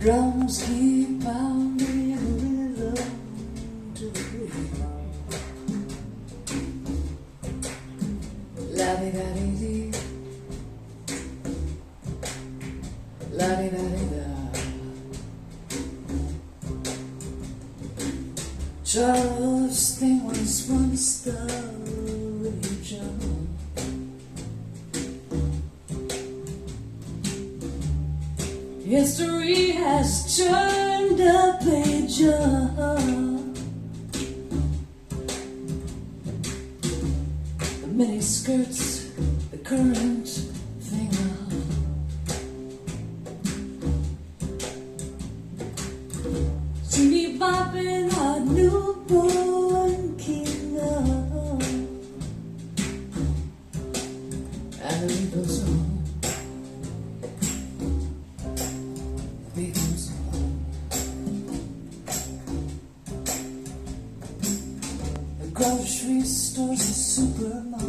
Drums keep pounding rhythm to the beat. La-di-da-di-dee, la-di-da-di-da. Charles thing was once the religion. History has turned a page. The mini skirts, the current thing. See me bopping a newborn king. And the beat goes on. The grocery store's a supermarket.